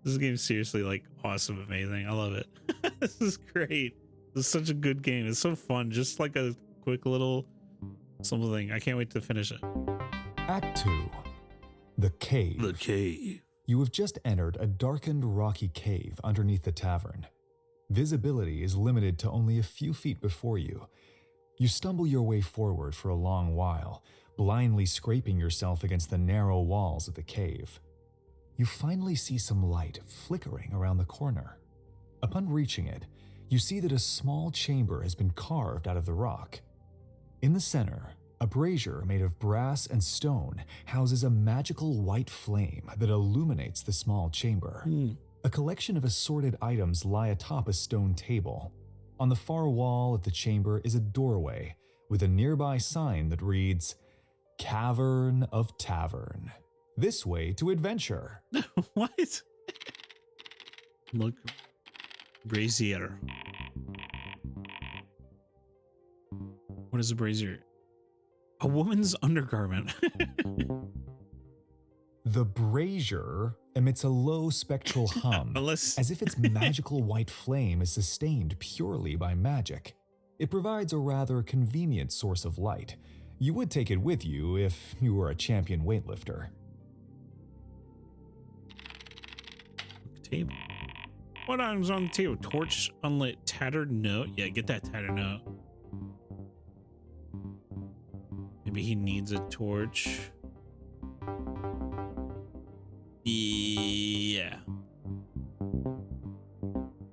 This game is seriously like awesome, amazing. I love it. This is great. This is such a good game. It's so fun. Just like a quick little something. I can't wait to finish it. Act 2. The Cave. The Cave. You have just entered a darkened rocky cave underneath the tavern. Visibility is limited to only a few feet before you. You stumble your way forward for a long while, blindly scraping yourself against the narrow walls of the cave. You finally see some light flickering around the corner. Upon reaching it, you see that a small chamber has been carved out of the rock. In the center, a brazier made of brass and stone houses a magical white flame that illuminates the small chamber. A collection of assorted items lie atop a stone table. On the far wall of the chamber is a doorway with a nearby sign that reads, "Cavern of Tavern. This way to adventure." What? Look. Brazier. What is a brazier? A woman's undergarment. The brazier emits a low spectral hum, as if its magical white flame is sustained purely by magic. It provides a rather convenient source of light. You would take it with you if you were a champion weightlifter. Table. What items on the table? Torch, unlit, tattered note. Yeah, get that tattered note. Maybe he needs a torch. Yeah.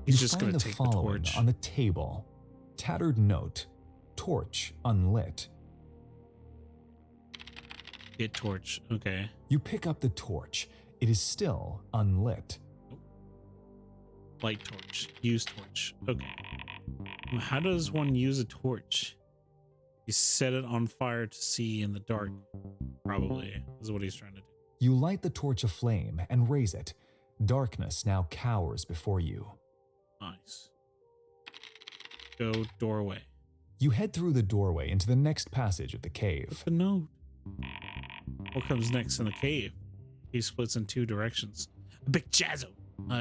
He's just gonna take the torch. On the table. Tattered note. Torch unlit. Get torch. Okay. You pick up the torch. It is still unlit. Light torch. Use torch. Okay. How does one use a torch? You set it on fire to see in the dark. Probably is what he's trying to do. You light the torch aflame and raise it. Darkness now cowers before you. Nice. Go doorway. You head through the doorway into the next passage of the cave. The note. What comes next in the cave? He splits in two directions. Big jazzo.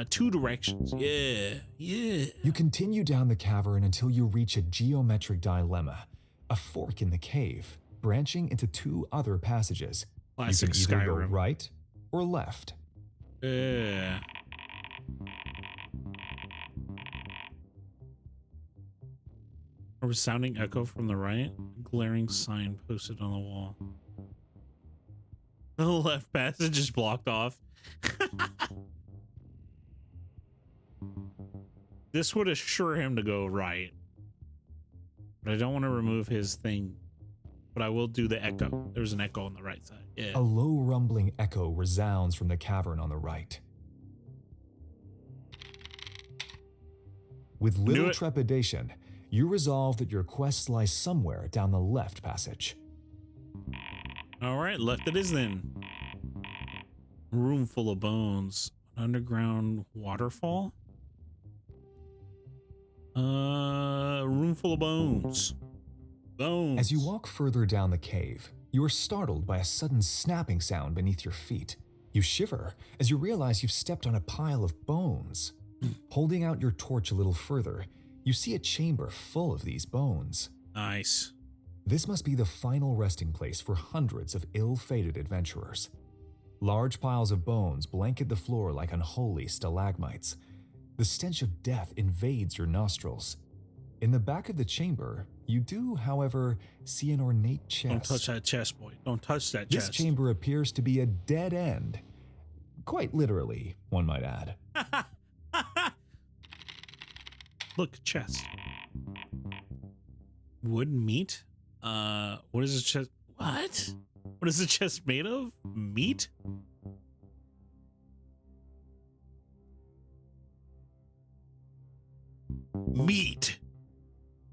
Two directions. Yeah. You continue down the cavern until you reach a geometric dilemma, a fork in the cave, branching into two other passages. Classic you can either Skyrim. go right or left. Yeah. A resounding echo from the right. A glaring sign posted on the wall. The left passage is blocked off. This would assure him to go right. But I don't want to remove his thing. But I will do the echo. There's an echo on the right side. Yeah. A low rumbling echo resounds from the cavern on the right. With little trepidation, you resolve that your quest lies somewhere down the left passage. All right, left it is then. Room full of bones. An underground waterfall? Room full of bones. Bones. As you walk further down the cave, you are startled by a sudden snapping sound beneath your feet. You shiver as you realize you've stepped on a pile of bones. Holding out your torch a little further, you see a chamber full of these bones. Nice. This must be the final resting place for hundreds of ill-fated adventurers. Large piles of bones blanket the floor like unholy stalagmites. The stench of death invades your nostrils. In the back of the chamber, you do, however, see an ornate chest. Don't touch that chest, boy. Don't touch that This chest. chamber appears to be a dead end. Quite literally, one might add. Look, chest. Wood meat? What is the chest? What? What is the chest made of? Meat? Meat.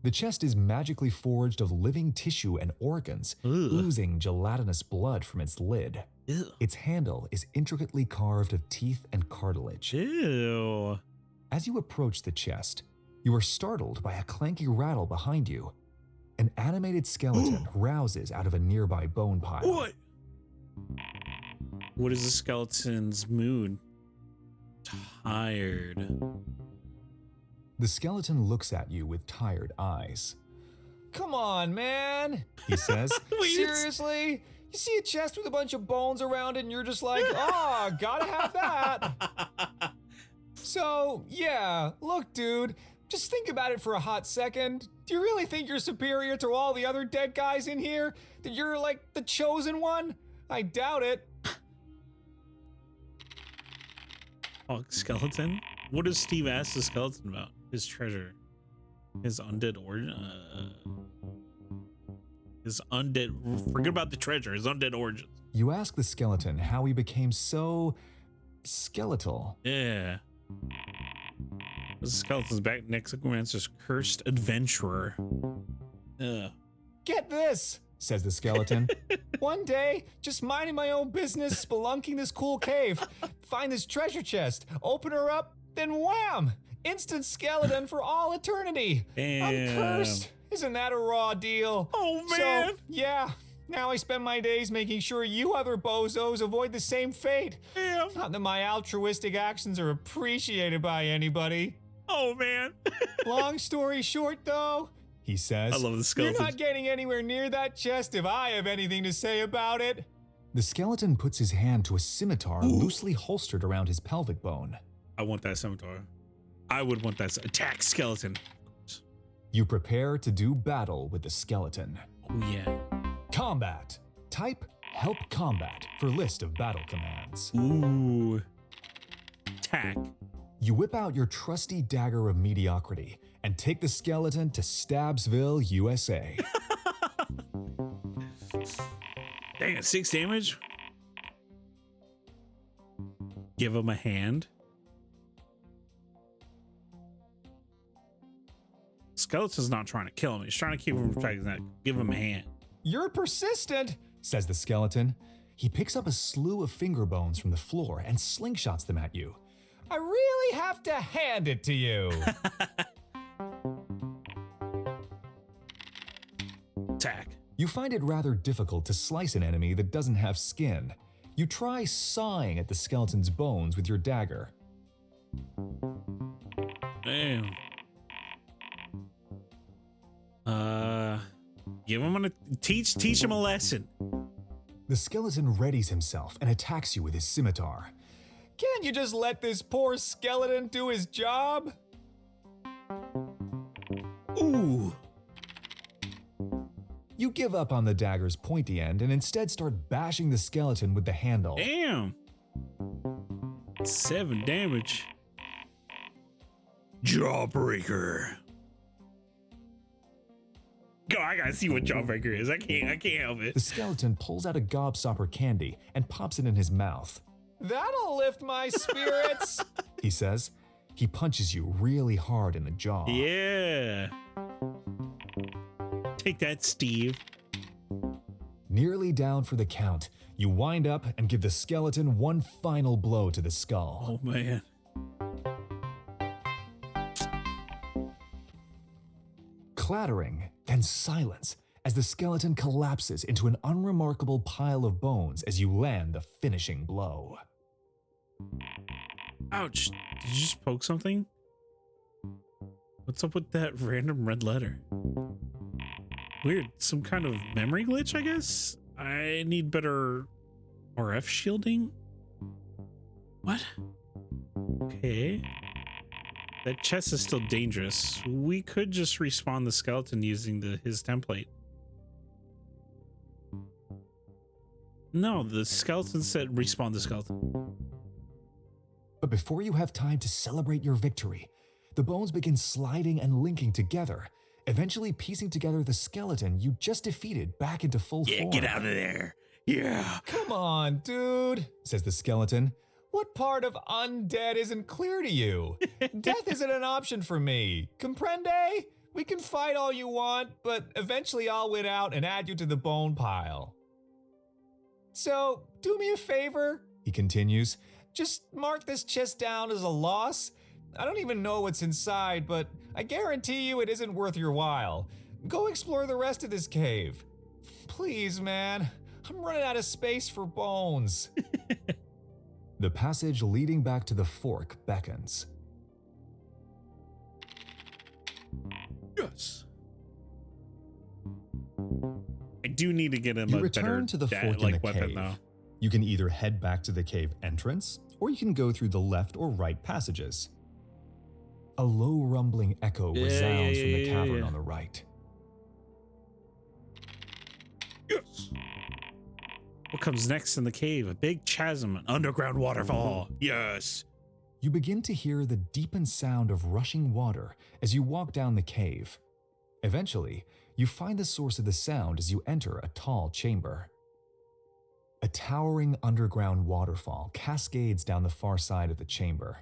The chest is magically forged of living tissue and organs, oozing gelatinous blood from its lid. Ew. Its handle is intricately carved of teeth and cartilage. Ew. As you approach the chest, you are startled by a clanky rattle behind you. An animated skeleton rouses out of a nearby bone pile. What is the skeleton's mood? tired. The skeleton looks at you with tired eyes. Come on, man, he says. Wait, seriously? You see a chest with a bunch of bones around it and you're just like, oh, gotta have that. So, yeah, look, dude, just think about it for a hot second. Do you really think you're superior to all the other dead guys in here? That you're like the chosen one? I doubt it. Oh, skeleton? What does Steve ask the skeleton about? His treasure. His undead origin? His undead... Forget about the treasure. His undead origins. You ask the skeleton how he became so... skeletal. Yeah. The skeleton's back. Necromancer's cursed adventurer. Get this, says the skeleton. One day, just minding my own business, spelunking this cool cave, find this treasure chest, open her up, then wham! Instant skeleton for all eternity. Damn. I'm cursed. Isn't that a raw deal? Oh, man. So, yeah. Now I spend my days making sure you other bozos avoid the same fate. Damn. Not that my altruistic actions are appreciated by anybody. Oh, man. Long story short, though, he says, I love the skeleton. You're not getting anywhere near that chest if I have anything to say about it. The skeleton puts his hand to a scimitar loosely holstered around his pelvic bone. I want that scimitar. I would want that attack skeleton. You prepare to do battle with the skeleton. Oh, yeah. Combat. Type Help Combat for list of battle commands. Ooh. Attack. You whip out your trusty dagger of mediocrity and take the skeleton to Stabsville, USA. Dang it, 6 damage? Give him a hand. Skeleton's not trying to kill him. He's trying to keep him from striking that. Give him a hand. You're persistent, says the skeleton. He picks up a slew of finger bones from the floor and slingshots them at you. I really have to hand it to you. Attack. You find it rather difficult to slice an enemy that doesn't have skin. You try sawing at the skeleton's bones with your dagger. Damn. Give him teach him a lesson. The skeleton readies himself and attacks you with his scimitar. Can't you just let this poor skeleton do his job? Ooh. You give up on the dagger's pointy end and instead start bashing the skeleton with the handle. Damn. 7 damage. Jawbreaker. Go, I gotta see what Jawbreaker is. I can't help it. The skeleton pulls out a gobstopper candy and pops it in his mouth. That'll lift my spirits, he says. He punches you really hard in the jaw. Yeah. Take that, Steve. Nearly down for the count, you wind up and give the skeleton one final blow to the skull. Oh, man. Clattering, then silence, as the skeleton collapses into an unremarkable pile of bones as you land the finishing blow. Ouch. Did you just poke something? What's up with that random red letter? Weird. Some kind of memory glitch, I guess? I need better RF shielding? What? Okay. That chest is still dangerous. We could just respawn the skeleton using his template. No, the skeleton said respawn the skeleton. But before you have time to celebrate your victory, the bones begin sliding and linking together, eventually piecing together the skeleton you just defeated back into full form. Yeah, get out of there. Yeah. Come on, dude, says the skeleton. What part of undead isn't clear to you? Death isn't an option for me. Comprende? We can fight all you want, but eventually I'll win out and add you to the bone pile. So, do me a favor, he continues. Just mark this chest down as a loss. I don't even know what's inside, but I guarantee you it isn't worth your while. Go explore the rest of this cave. Please, man. I'm running out of space for bones. The passage leading back to the fork beckons. Yes. I do need to get him You a better return to the fork in the weapon cave. though. You can either head back to the cave entrance, or you can go through the left or right passages. A low rumbling echo resounds from the cavern on the right. Yes. What comes next in the cave? A big chasm, an underground waterfall. Yes. You begin to hear the deepened sound of rushing water as you walk down the cave. Eventually, you find the source of the sound as you enter a tall chamber. A towering underground waterfall cascades down the far side of the chamber.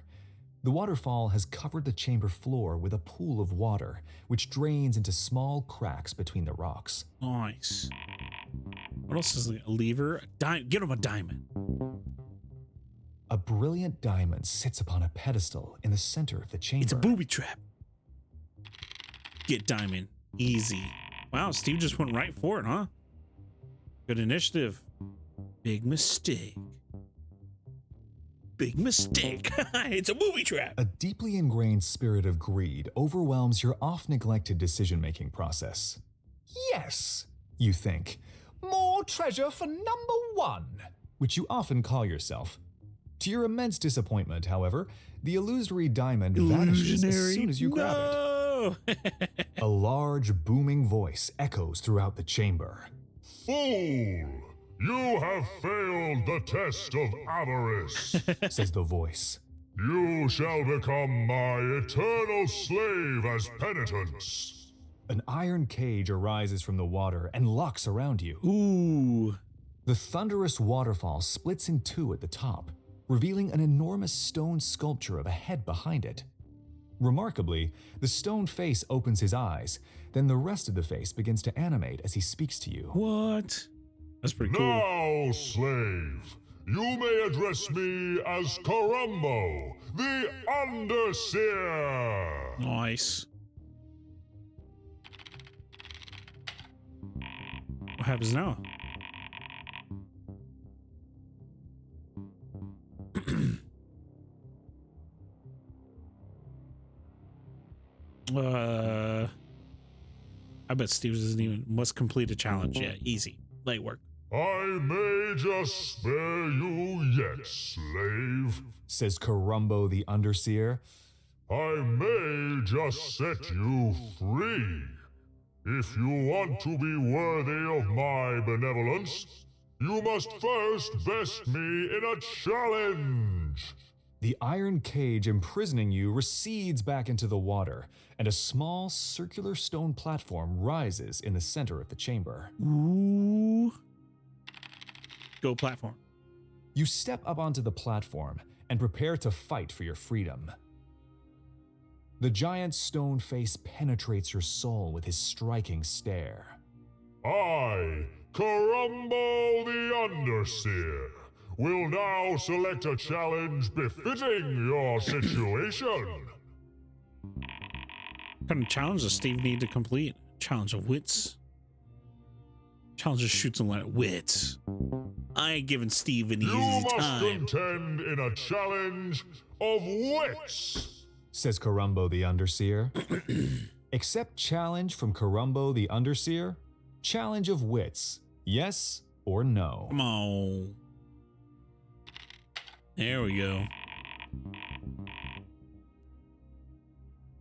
The waterfall has covered the chamber floor with a pool of water, which drains into small cracks between the rocks. Nice. What else is a lever? Get him a diamond. A brilliant diamond sits upon a pedestal in the center of the chamber. It's a booby trap. Get diamond. Easy. Wow, Steve just went right for it, huh? Good initiative. Big mistake. Big mistake. It's a booby trap. A deeply ingrained spirit of greed overwhelms your oft-neglected decision-making process. Yes, you think. More treasure for number one, which you often call yourself. To your immense disappointment, however, the illusory diamond vanishes as soon as you grab it. A large, booming voice echoes throughout the chamber. Fool! You have failed the test of avarice, says the voice. You shall become my eternal slave as penitence. An iron cage arises from the water and locks around you. Ooh. The thunderous waterfall splits in two at the top, revealing an enormous stone sculpture of a head behind it. Remarkably, the stone face opens his eyes, then the rest of the face begins to animate as he speaks to you. What? That's pretty cool. Now, slave, you may address me as Karumbo, the Underseer. Nice. What happens now? I bet Steve must complete a challenge. Yeah, easy. Light work. I may just spare you yet, slave, says Karumbo the Underseer. I may just set you free. If you want to be worthy of my benevolence, you must first best me in a challenge. The iron cage imprisoning you recedes back into the water, and a small circular stone platform rises in the center of the chamber. Ooh. Go platform. You step up onto the platform and prepare to fight for your freedom. The giant stone face penetrates your soul with his striking stare. I, Karumbo the Underseer, will now select a challenge befitting your situation. What kind of challenge does Steve need to complete? Challenge of wits. Challenge of shoots and let wits. I ain't giving Steve an easy time. You must contend in a challenge of wits, says Karumbo the Underseer. Accept challenge from Karumbo the Underseer. Challenge of wits. Yes or no? Come on. There we go.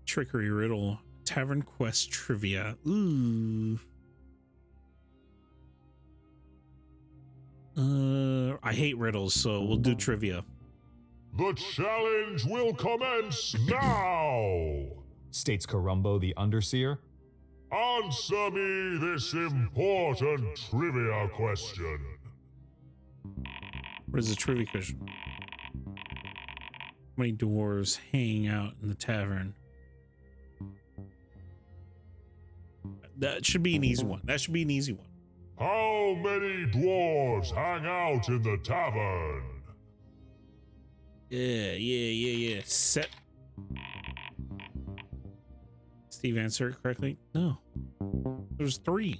Trickery riddle. Tavern quest trivia. Ooh. I hate riddles, so we'll do trivia. The challenge will commence now, states Karumbo the Underseer. Answer me this important trivia question. What is the trivia question? How many dwarves hang out in the tavern? That should be an easy one. That should be an easy one. How many dwarves hang out in the tavern? Yeah. Set. Steve answered correctly. No. There's 3.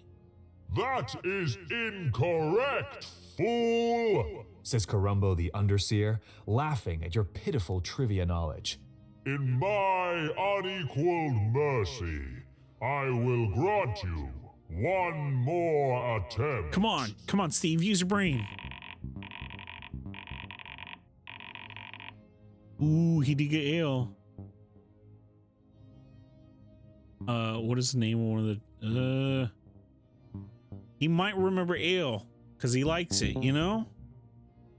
That is incorrect, fool, says Karumbo the Underseer, laughing at your pitiful trivia knowledge. In my unequaled mercy, I will grant you one more attempt. Come on, Steve, use your brain. Ooh, he did get ale. What is the name of one of the, he might remember ale, because he likes it, you know?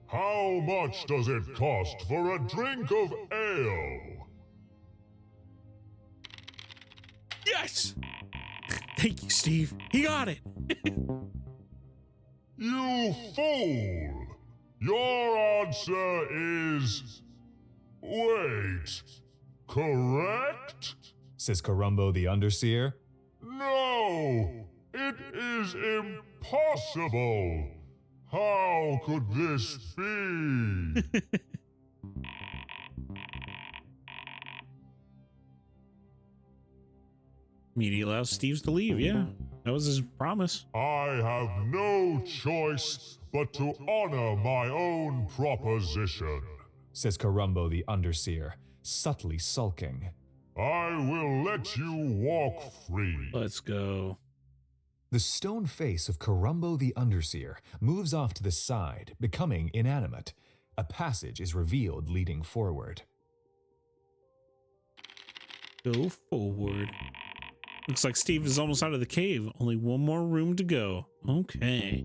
How much does it cost for a drink of ale? Yes! Thank you, Steve. He got it. You fool! Your answer is... Wait, correct? Says Karumbo the Underseer. No! It is impossible! How could this be? Media allows Steve's to leave, yeah. That was his promise. I have no choice but to honor my own proposition. Says Karumbo the Underseer, subtly sulking. I will let you walk free. Let's go. The stone face of Karumbo the Underseer moves off to the side, becoming inanimate. A passage is revealed leading forward. Go forward. Looks like Steve is almost out of the cave. Only one more room to go. Okay.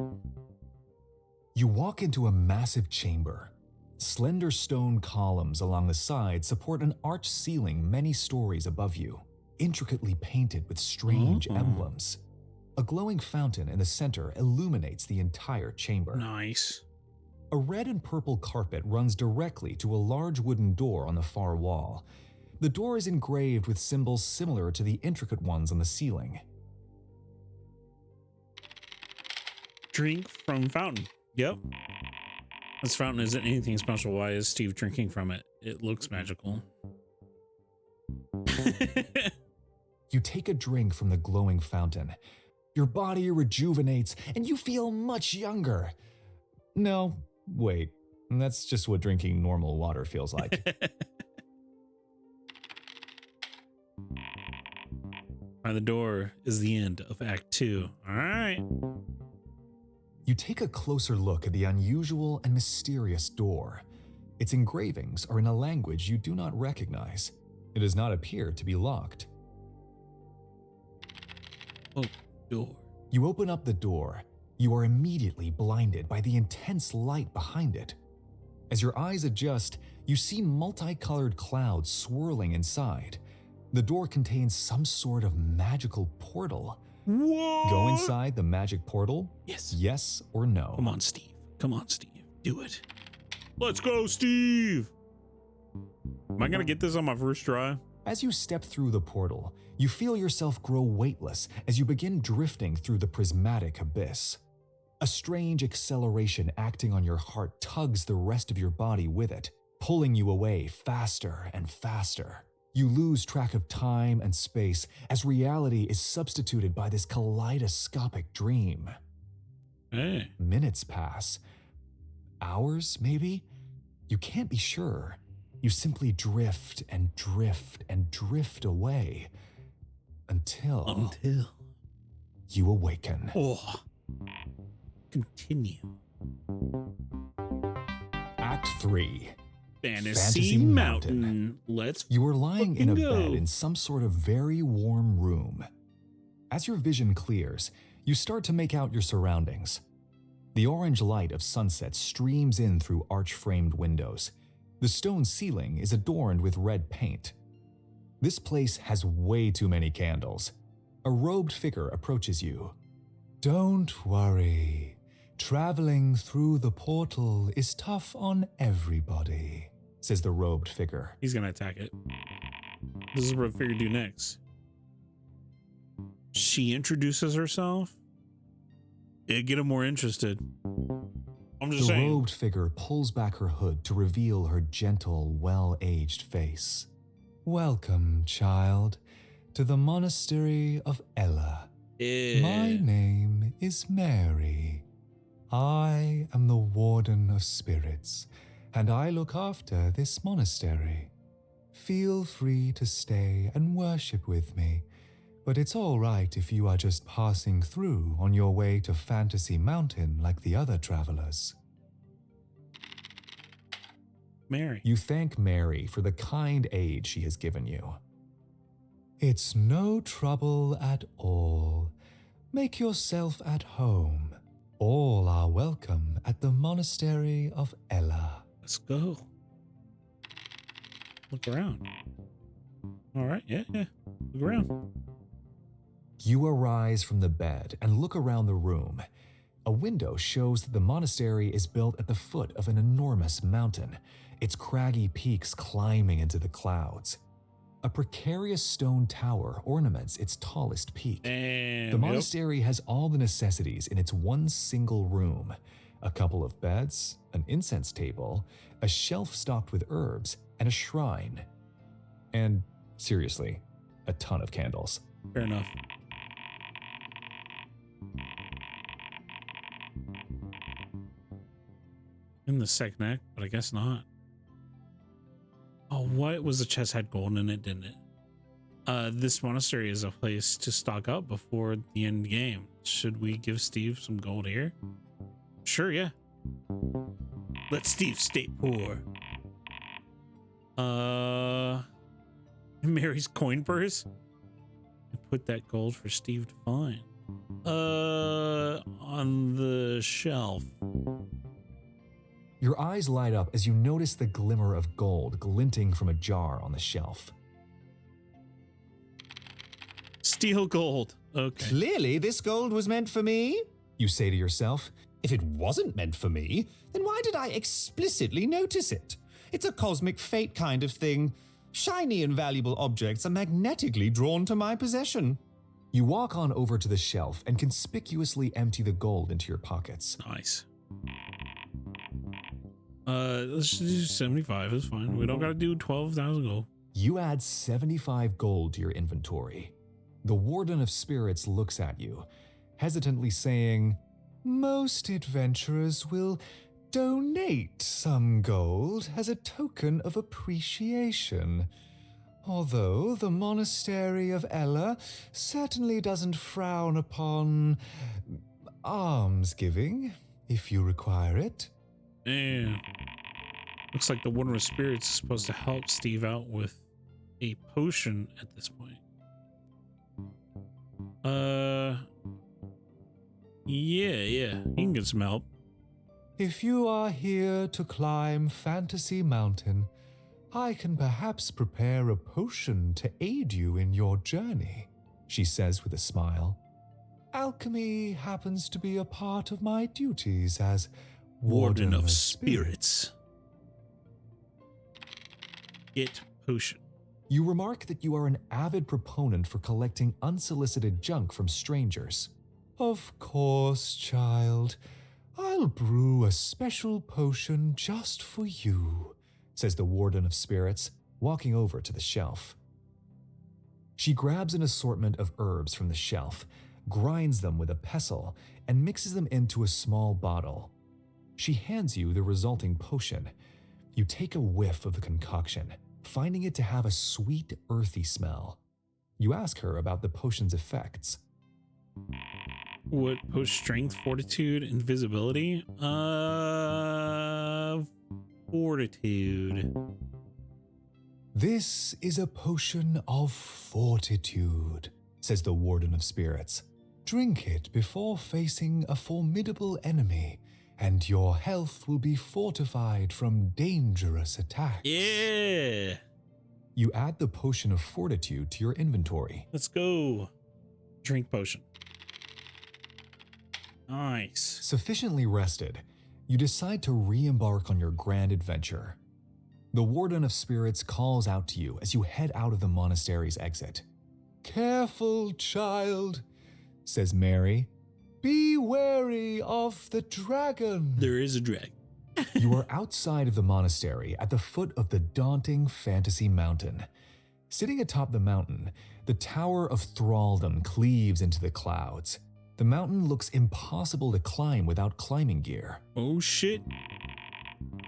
You walk into a massive chamber. Slender stone columns along the side support an arched ceiling many stories above you, intricately painted with strange emblems. A glowing fountain in the center illuminates the entire chamber. Nice. A red and purple carpet runs directly to a large wooden door on the far wall. The door is engraved with symbols similar to the intricate ones on the ceiling. Drink from fountain. Yep. This fountain isn't anything special. Why is Steve drinking from it? It looks magical. You take a drink from the glowing fountain. Your body rejuvenates and you feel much younger. No, wait, that's just what drinking normal water feels like. By the door is the end of Act 2. All right. You take a closer look at the unusual and mysterious door. Its engravings are in a language you do not recognize. It does not appear to be locked. Oh, door. You open up the door. You are immediately blinded by the intense light behind it. As your eyes adjust, you see multicolored clouds swirling inside. The door contains some sort of magical portal. What? Go inside the magic portal? Yes. Yes or no? Come on, Steve. Come on, Steve. Do it. Let's go, Steve. Am I going to get this on my first try? As you step through the portal, you feel yourself grow weightless as you begin drifting through the prismatic abyss. A strange acceleration acting on your heart tugs the rest of your body with it, pulling you away faster and faster. You lose track of time and space as reality is substituted by this kaleidoscopic dream. Hey. Minutes pass. Hours, maybe? You can't be sure. You simply drift and drift and drift away until you awaken. Oh. Continue. Act 3. Fantasy Mountain. Let's You are lying in a go. bed in some sort of very warm room. As your vision clears, you start to make out your surroundings. The orange light of sunset streams in through arch-framed windows. The stone ceiling is adorned with red paint. This place has way too many candles. A robed figure approaches you. Don't worry. Traveling through the portal is tough on everybody, says the robed figure. He's going to attack it. This is what I figured to do next. She introduces herself. It'd get him more interested. I'm just The saying. robed figure pulls back her hood to reveal her gentle, well-aged face. Welcome, child, to the monastery of Ella. Yeah. My name is Mary. I am the Warden of Spirits, and I look after this monastery. Feel free to stay and worship with me, but it's all right if you are just passing through on your way to Fantasy Mountain like the other travelers. Mary. You thank Mary for the kind aid she has given you. It's no trouble at all. Make yourself at home. All are welcome at the monastery of Ella. Let's go. Look around. All right, yeah. Look around. You arise from the bed and look around the room. A window shows that the monastery is built at the foot of an enormous mountain, its craggy peaks climbing into the clouds. A precarious stone tower ornaments its tallest peak. The monastery has all the necessities in its one single room: a couple of beds, an incense table, a shelf stocked with herbs, and a shrine. And, seriously, a ton of candles. Fair enough. In the second act, but I guess not. Oh, what was the chest had gold in it, didn't it? This monastery is a place to stock up before the end game. Should we give Steve some gold here? Sure, yeah. Let Steve stay poor. Mary's coin purse. Put that gold for Steve to find. On the shelf. Your eyes light up as you notice the glimmer of gold glinting from a jar on the shelf. Steel gold. Okay. Clearly, this gold was meant for me. You say to yourself. If it wasn't meant for me, then why did I explicitly notice it? It's a cosmic fate kind of thing. Shiny and valuable objects are magnetically drawn to my possession. You walk on over to the shelf and conspicuously empty the gold into your pockets. Nice. Let's just do 75. That's fine. We don't gotta do 12,000 gold. You add 75 gold to your inventory. The Warden of Spirits looks at you, hesitantly saying, "Most adventurers will donate some gold as a token of appreciation. Although the monastery of Ella certainly doesn't frown upon almsgiving, if you require it." Damn. Looks like the Warden of Spirits is supposed to help Steve out with a potion at this point. Yeah. He can get some help. If you are here to climb Fantasy Mountain, I can perhaps prepare a potion to aid you in your journey, she says with a smile. Alchemy happens to be a part of my duties as Warden of Spirits. Get potion. You remark that you are an avid proponent for collecting unsolicited junk from strangers. Of course, child. I'll brew a special potion just for you, says the Warden of Spirits, walking over to the shelf. She grabs an assortment of herbs from the shelf, grinds them with a pestle, and mixes them into a small bottle. She hands you the resulting potion. You take a whiff of the concoction, finding it to have a sweet, earthy smell. You ask her about the potion's effects. What post strength, fortitude, invisibility? Fortitude. This is a potion of fortitude, says the Warden of Spirits. Drink it before facing a formidable enemy, and your health will be fortified from dangerous attacks. Yeah. You add the potion of fortitude to your inventory. Let's go. Drink potion. Nice. Sufficiently rested, you decide to re-embark on your grand adventure. The Warden of Spirits calls out to you as you head out of the monastery's exit. "Careful, child," says Mary. "Be wary of the dragon." There is a dragon. You are outside of the monastery at the foot of the daunting Fantasy Mountain. Sitting atop the mountain, the Tower of Thraldom cleaves into the clouds. The The mountain looks impossible to climb without climbing gear. Oh shit.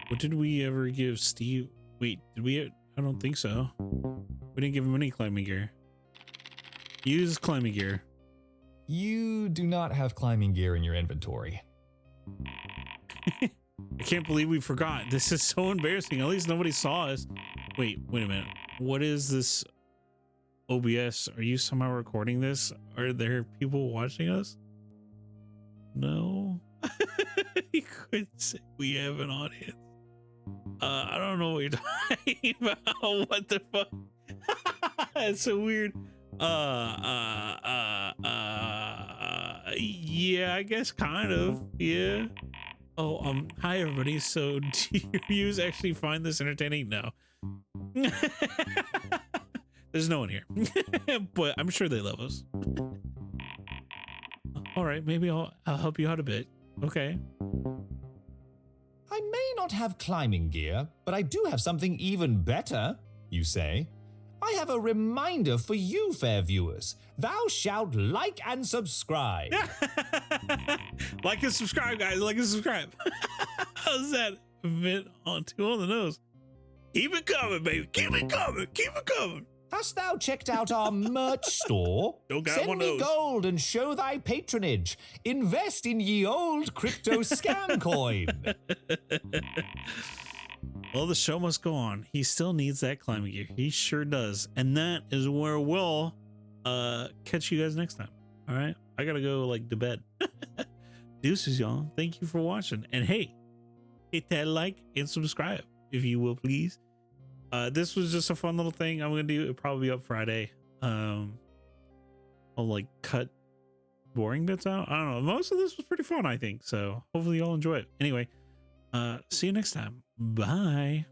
What did we ever give Steve? Wait, did we? I don't think so. We didn't give him any climbing gear. Use climbing gear. You do not have climbing gear in your inventory. I can't believe we forgot. This is so embarrassing. At least nobody saw us. Wait a minute. What is this? OBS, are you somehow recording this? Are there people watching us? No. You couldn't say we have an audience. I don't know what you're talking about. What the fuck? That's so weird. Yeah, I guess kind of. Yeah. Oh, hi everybody. So do your views actually find this entertaining? No. There's no one here. But I'm sure they love us. All right, maybe I'll help you out a bit. Okay. I may not have climbing gear, but I do have something even better, you say. I have a reminder for you, fair viewers. Thou shalt like and subscribe. Like and subscribe, guys. Like and subscribe. How's that a bit too on the nose? Keep it coming, baby. Keep it coming. Keep it coming. Hast thou checked out our merch store? Don't got Send one of me those. gold and show thy patronage. Invest in ye old crypto scam coin. Well, the show must go on. He still needs that climbing gear. He sure does. And that is where we'll catch you guys next time. All right. I gotta go like to bed. Deuces, y'all. Thank you for watching. And hey, hit that like and subscribe if you will, please. This was just a fun little thing I'm gonna do. It'll probably be up Friday. I'll like cut boring bits out. I don't know. Most of this was pretty fun, I think. So hopefully y'all enjoy it. Anyway, see you next time. Bye.